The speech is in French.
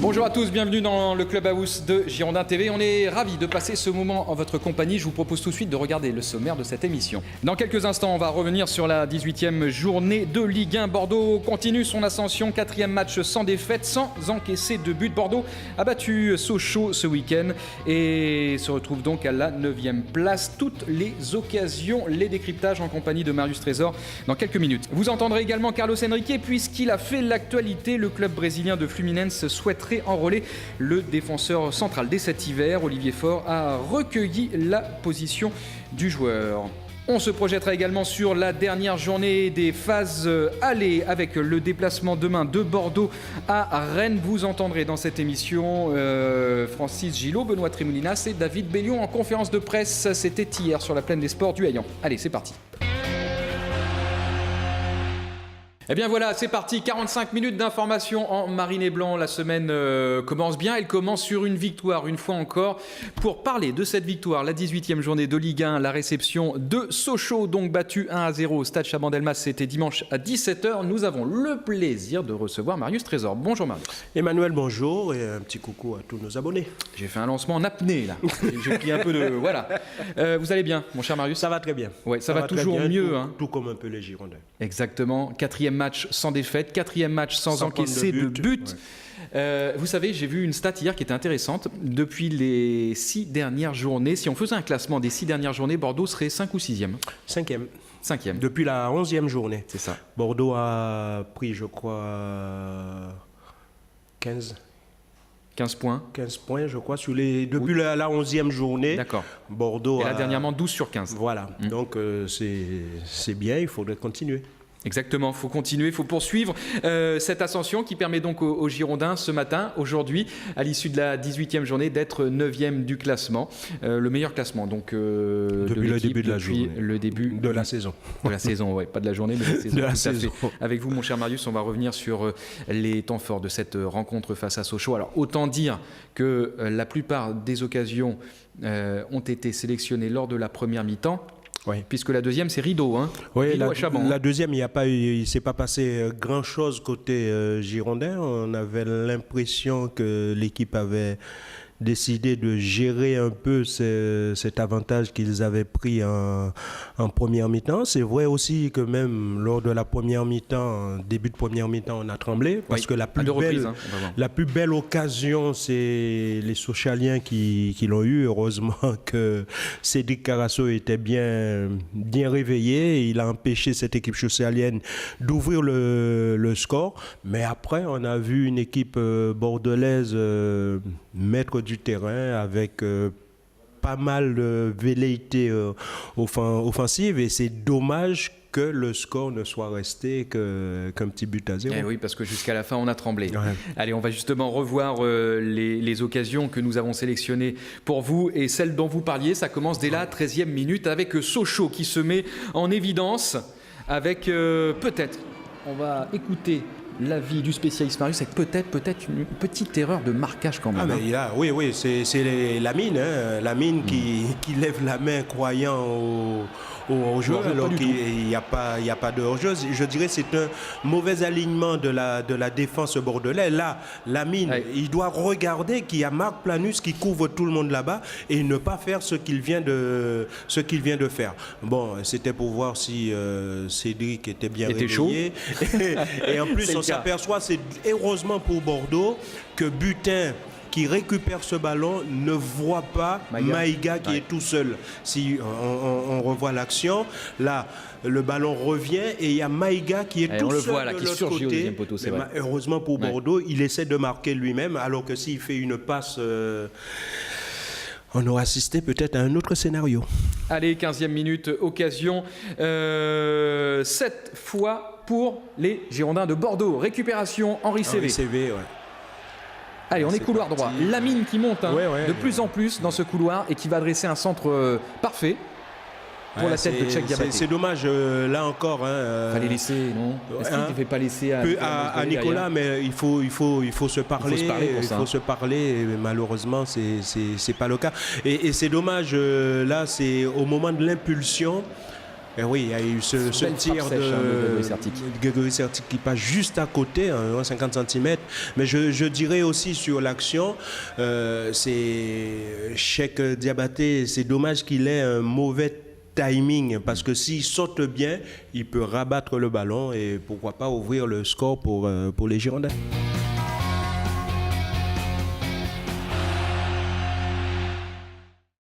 Bonjour à tous, bienvenue dans le Clubhouse de Girondins TV. On est ravis de passer ce moment en votre compagnie. Je vous propose tout de suite de regarder le sommaire de cette émission. Dans quelques instants, on va revenir sur la 18e journée de Ligue 1. Bordeaux continue son ascension, 4e match sans défaite, sans encaisser de but. Bordeaux a battu Sochaux ce week-end et se retrouve donc à la 9e place. Toutes les occasions, les décryptages en compagnie de Marius Trésor dans quelques minutes. Vous entendrez également Carlos Henrique puisqu'il a fait l'actualité. Le club brésilien de Fluminense souhaiterait enrôler le défenseur central dès cet hiver. Olivier Faure a recueilli la position du joueur. On se projettera également sur la dernière journée des phases allées avec le déplacement demain de Bordeaux à Rennes. Vous entendrez dans cette émission Francis Gillot, Benoît Trémoulinas et David Bellion en conférence de presse. C'était hier sur la plaine des sports du Hayan. Allez, c'est parti. Eh bien voilà, c'est parti, 45 minutes d'information en marine et blanc. La semaine commence bien, elle commence sur une victoire, une fois encore. Pour parler de cette victoire, la 18e journée de Ligue 1, la réception de Sochaux, donc battu 1-0 au stade Chaban-Delmas, c'était dimanche à 17h. Nous avons le plaisir de recevoir Marius Trésor. Bonjour Marius. Emmanuel, bonjour et un petit coucou à tous nos abonnés. J'ai fait un lancement en apnée là, j'ai pris un peu de... Voilà. Vous allez bien, mon cher Marius? Ça va très bien. Ouais, ça va toujours bien, mieux. Tout comme un peu les Girondins. Exactement, 4e match sans défaite, 4e match sans encaisser de but. Ouais. Vous savez, j'ai vu une stat hier qui était intéressante. Depuis les 6 dernières journées, si on faisait un classement des 6 dernières journées, Bordeaux serait 5 ou 6e? 5e. Depuis la 11e journée. C'est ça. Bordeaux a pris, je crois, 15 points. 15 points, je crois, depuis la 11e journée. D'accord. Bordeaux et là, dernièrement, 12 sur 15. Voilà. Donc, c'est bien, il faudrait continuer. Exactement, il faut continuer, il faut poursuivre cette ascension qui permet donc aux Girondins ce matin, aujourd'hui, à l'issue de la 18e journée, d'être 9e du classement. Le meilleur classement donc depuis le début de la journée. Le début de la saison. De la saison, ouais, pas de la journée, mais de la saison. De la saison. Avec vous, mon cher Marius, on va revenir sur les temps forts de cette rencontre face à Sochaux. Alors, autant dire que la plupart des occasions ont été sélectionnées lors de la première mi-temps. Oui. Puisque la deuxième, c'est rideau. Hein. Oui, rideau à Chaban, la deuxième, il ne s'est pas passé grand-chose côté Girondin. On avait l'impression que l'équipe avait décidé de gérer un peu cet avantage qu'ils avaient pris en première mi-temps. C'est vrai aussi que même lors de la première mi-temps, début de première mi-temps, on a tremblé parce que la plus belle occasion, c'est les Sochaliens qui l'ont eu. Heureusement que Cédric Carasso était bien réveillé. Il a empêché cette équipe sochalienne d'ouvrir le score. Mais après, on a vu une équipe bordelaise mettre du terrain avec pas mal de velléités offensives et c'est dommage que le score ne soit resté qu'un petit but à 0. Oui, parce que jusqu'à la fin, on a tremblé. Ouais. Allez, on va justement revoir les occasions que nous avons sélectionnées pour vous et celles dont vous parliez. Ça commence dès la 13e minute avec Sochaux qui se met en évidence avec peut-être, on va écouter l'avis du spécialiste Marius, c'est peut-être une petite erreur de marquage quand même. Oui, c'est Lamine, Lamine qui lève la main croyant au jeu, alors qu'il n'y a pas de hors-jeu. Je dirais que c'est un mauvais alignement de la défense bordelaise. Là, Lamine, il doit regarder qu'il y a Marc Planus qui couvre tout le monde là-bas et ne pas faire ce qu'il vient de faire. Bon, c'était pour voir si Cédric était bien réveillé. Et en plus, on s'aperçoit, c'est heureusement pour Bordeaux que Butin, qui récupère ce ballon, ne voit pas Maïga qui est tout seul. Si on revoit l'action, là, le ballon revient et il y a Maïga qui est tout seul voit, là, de qui l'autre surgit côté. au deuxième poteau, c'est vrai. Heureusement pour Bordeaux, il essaie de marquer lui-même, alors que s'il fait une passe... on aurait assisté peut-être à un autre scénario. Allez, 15e minute, occasion. Cette fois pour les Girondins de Bordeaux. Récupération, Henri Cévé. Ouais. Allez, on est couloir droit. Lamine qui monte de plus en plus dans ce couloir et qui va adresser un centre parfait pour la tête de Tchèque Diabaté. C'est dommage, là encore. Fallait laisser, non? Est-ce qu'il ne fait pas laisser à Nicolas, mais il faut se parler. Il faut se parler, et malheureusement, c'est pas le cas. Et c'est dommage, là, c'est au moment de l'impulsion. Et oui, il y a eu ce Belle tir frappe sèche, de Grégory Sertic qui passe juste à côté, à 50 cm. Mais je dirais aussi sur l'action, c'est Cheikh Diabaté, c'est dommage qu'il ait un mauvais timing, parce que s'il saute bien, il peut rabattre le ballon et pourquoi pas ouvrir le score pour les Girondins.